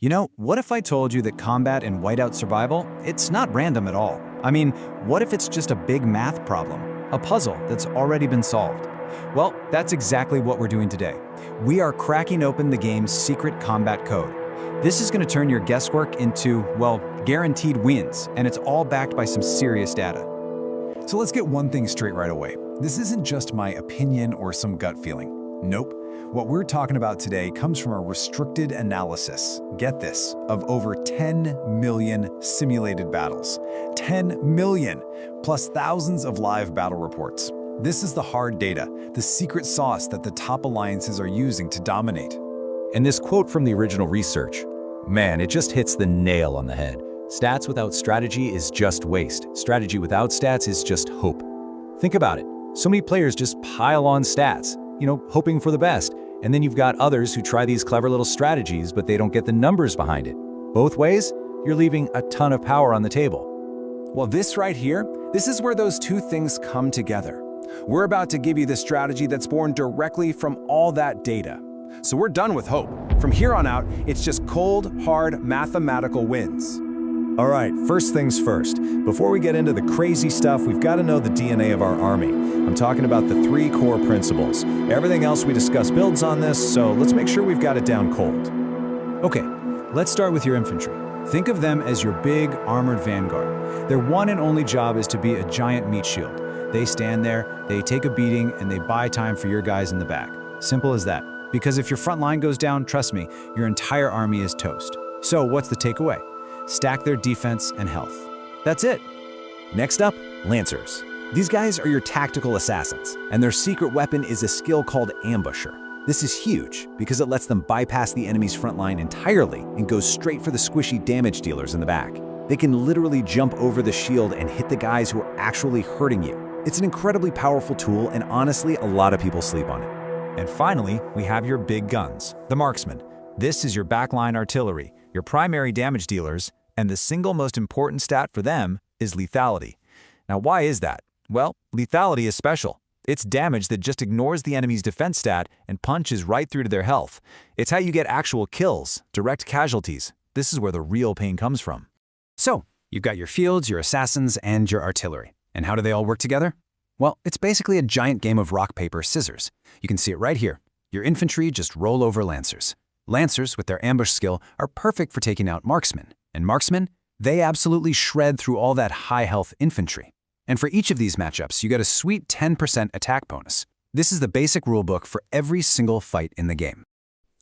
You know, what if I told you that combat in Whiteout Survival, it's not random at all? I mean, what if it's just a big math problem, a puzzle that's already been solved? Well, that's exactly what we're doing today. We are cracking open the game's secret combat code. This is going to turn your guesswork into, well, guaranteed wins, and it's all backed by some serious data. So let's get one thing straight right away. This isn't just my opinion or some gut feeling. Nope. What we're talking about today comes from a restricted analysis, get this, of over 10 million simulated battles. 10 million, plus thousands of live battle reports. This is the hard data, the secret sauce that the top alliances are using to dominate. And this quote from the original research, man, it just hits the nail on the head. Stats without strategy is just waste. Strategy without stats is just hope. Think about it. So many players just pile on stats, hoping for the best. And then you've got others who try these clever little strategies, but they don't get the numbers behind it. Both ways, you're leaving a ton of power on the table. Well, this right here, this is where those two things come together. We're about to give you the strategy that's born directly from all that data. So we're done with hope. From here on out, it's just cold, hard, mathematical wins. All right, first things first. Before we get into the crazy stuff, we've got to know the DNA of our army. I'm talking about the 3 core principles. Everything else we discuss builds on this, so let's make sure we've got it down cold. Okay, let's start with your infantry. Think of them as your big, armored vanguard. Their one and only job is to be a giant meat shield. They stand there, they take a beating, and they buy time for your guys in the back. Simple as that. Because if your front line goes down, trust me, your entire army is toast. So what's the takeaway? Stack their defense and health. That's it. Next up, Lancers. These guys are your tactical assassins, and their secret weapon is a skill called Ambusher. This is huge because it lets them bypass the enemy's front line entirely and go straight for the squishy damage dealers in the back. They can literally jump over the shield and hit the guys who are actually hurting you. It's an incredibly powerful tool, and honestly, a lot of people sleep on it. And finally, we have your big guns, the marksmen. This is your backline artillery, your primary damage dealers, and the single most important stat for them is lethality. Now, why is that? Well, lethality is special. It's damage that just ignores the enemy's defense stat and punches right through to their health. It's how you get actual kills, direct casualties. This is where the real pain comes from. So, you've got your fields, your assassins, and your artillery. And how do they all work together? Well, it's basically a giant game of rock, paper, scissors. You can see it right here. Your infantry just roll over Lancers. Lancers, with their ambush skill, are perfect for taking out marksmen. And marksmen, they absolutely shred through all that high-health infantry. And for each of these matchups, you get a sweet 10% attack bonus. This is the basic rulebook for every single fight in the game.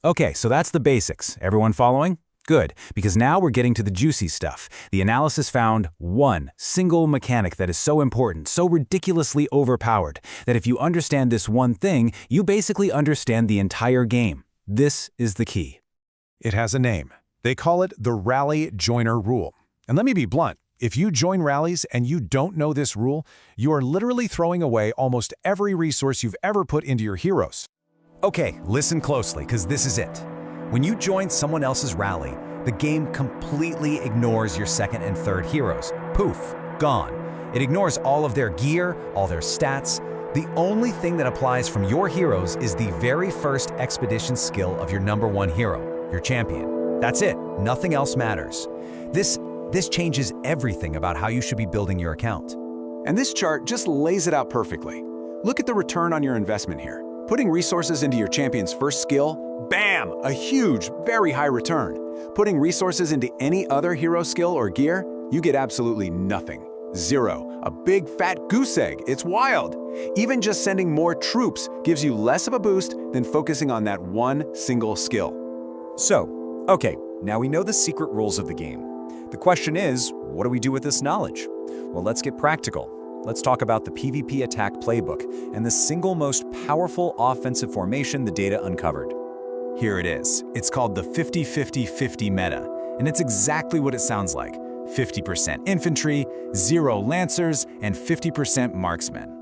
Okay, so that's the basics. Everyone following? Good, because now we're getting to the juicy stuff. The analysis found one single mechanic that is so important, so ridiculously overpowered, that if you understand this one thing, you basically understand the entire game. This is the key. It has a name. They call it the Rally Joiner Rule. And let me be blunt. If you join rallies and you don't know this rule, you are literally throwing away almost every resource you've ever put into your heroes. Okay, listen closely, because this is it. When you join someone else's rally, the game completely ignores your second and third heroes. Poof, gone. It ignores all of their gear, all their stats. The only thing that applies from your heroes is the very first expedition skill of your #1 hero, your champion. That's it. Nothing else matters. This changes everything about how you should be building your account. And this chart just lays it out perfectly. Look at the return on your investment here. Putting resources into your champion's first skill, bam, a huge, very high return. Putting resources into any other hero skill or gear, you get absolutely nothing. 0. A big fat goose egg. It's wild. Even just sending more troops gives you less of a boost than focusing on that one single skill. So, okay, now we know the secret rules of the game. The question is, what do we do with this knowledge? Well, let's get practical. Let's talk about the PvP attack playbook and the single most powerful offensive formation the data uncovered. Here it is. It's called the 50-50-50 meta, and it's exactly what it sounds like. 50% infantry, 0 lancers, and 50% marksmen.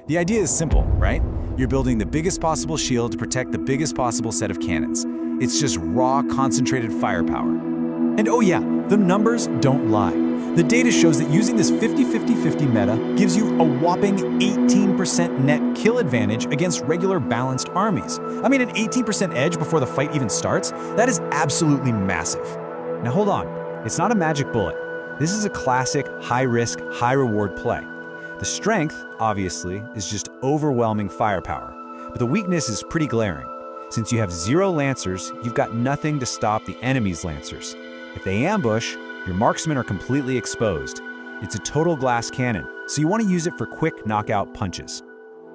The idea is simple, right? You're building the biggest possible shield to protect the biggest possible set of cannons. It's just raw, concentrated firepower. And oh yeah, the numbers don't lie. The data shows that using this 50-50-50 meta gives you a whopping 18% net kill advantage against regular balanced armies. I mean, an 18% edge before the fight even starts? That is absolutely massive. Now hold on, it's not a magic bullet. This is a classic high-risk, high-reward play. The strength, obviously, is just overwhelming firepower, but the weakness is pretty glaring. Since you have 0 lancers, you've got nothing to stop the enemy's lancers. If they ambush, your marksmen are completely exposed. It's a total glass cannon, so you want to use it for quick knockout punches.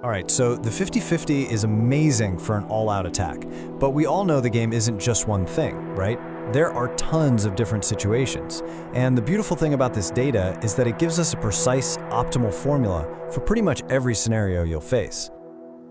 All right, so the 50-50 is amazing for an all-out attack, but we all know the game isn't just one thing, right? There are tons of different situations, and the beautiful thing about this data is that it gives us a precise, optimal formula for pretty much every scenario you'll face.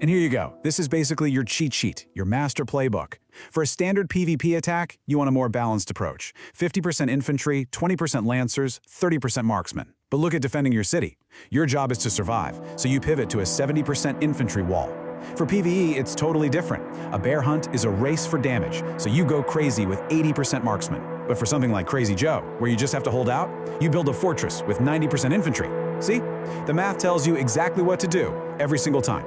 And here you go. This is basically your cheat sheet, your master playbook. For a standard PvP attack, you want a more balanced approach. 50% infantry, 20% lancers, 30% marksmen. But look at defending your city. Your job is to survive, so you pivot to a 70% infantry wall. For PvE, it's totally different. A bear hunt is a race for damage, so you go crazy with 80% marksmen. But for something like Crazy Joe, where you just have to hold out, you build a fortress with 90% infantry. See? The math tells you exactly what to do every single time.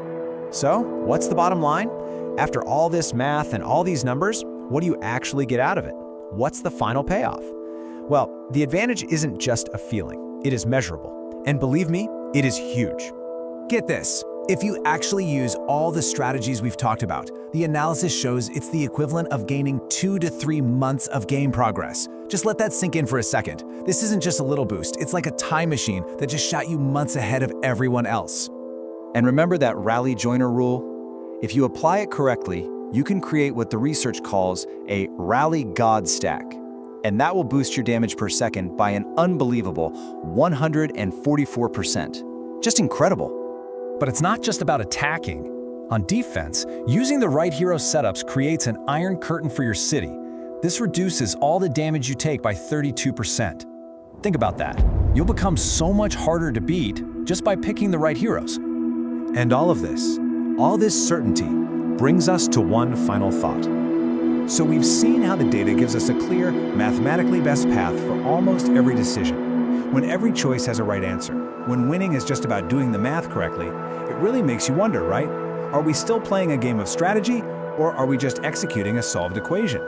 So, what's the bottom line? After all this math and all these numbers, what do you actually get out of it? What's the final payoff? Well, the advantage isn't just a feeling, it is measurable. And believe me, it is huge. Get this. If you actually use all the strategies we've talked about, the analysis shows it's the equivalent of gaining 2 to 3 months of game progress. Just let that sink in for a second. This isn't just a little boost, it's like a time machine that just shot you months ahead of everyone else. And remember that rally joiner rule? If you apply it correctly, you can create what the research calls a rally god stack. And that will boost your damage per second by an unbelievable 144%. Just incredible. But it's not just about attacking. On defense, using the right hero setups creates an iron curtain for your city. This reduces all the damage you take by 32%. Think about that. You'll become so much harder to beat just by picking the right heroes. And all this certainty, brings us to one final thought. So we've seen how the data gives us a clear, mathematically best path for almost every decision. When every choice has a right answer, when winning is just about doing the math correctly, it really makes you wonder, right? Are we still playing a game of strategy, or are we just executing a solved equation?